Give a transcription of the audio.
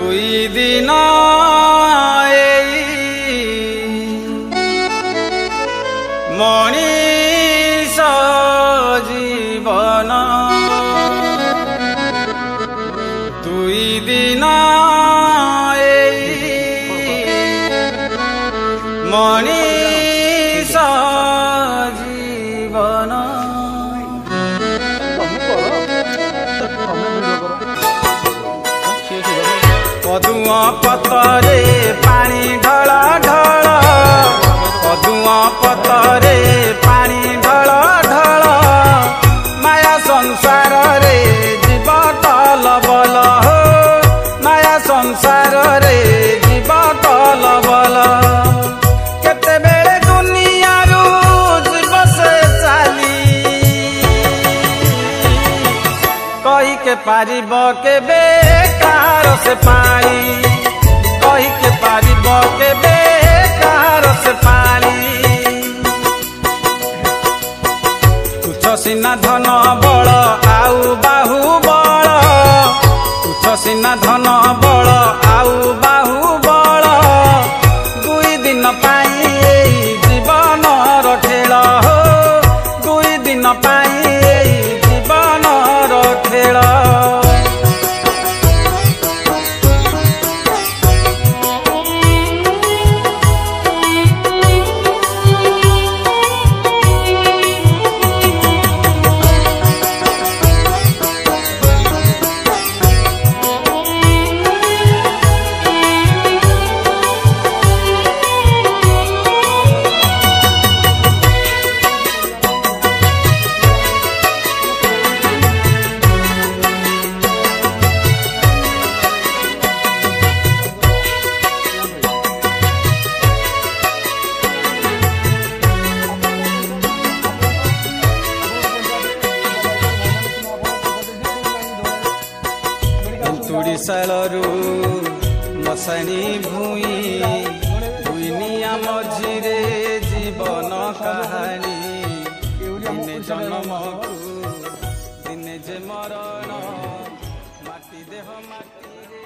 दुई दिन मनीष जीवन दुई दिन मनीष जीवन पदुआ पतरे पानी ढल ढल पदुआ पतरे पानी ढल ढल माया संसार रे जीव टल बल हो माया संसार रे जीव टल बल केते बेले दुनिया रू जीव से चाली कही के पारिब के बेकार से पाली कही के पारिब के बेकार से पाली तुच्छ सीना धन बल आउ बाहु बल तुच्छ सीना धन बल आउ बाहु बल दुई दिन पाई जीवन खेल हो दुई दिन पाई जीवन खेल तुड़ीशालू मशाणी भूई दुनिया मझिरे जीवन कहानी दिने जन्म को दिने जे मरण माटी देह माटी रे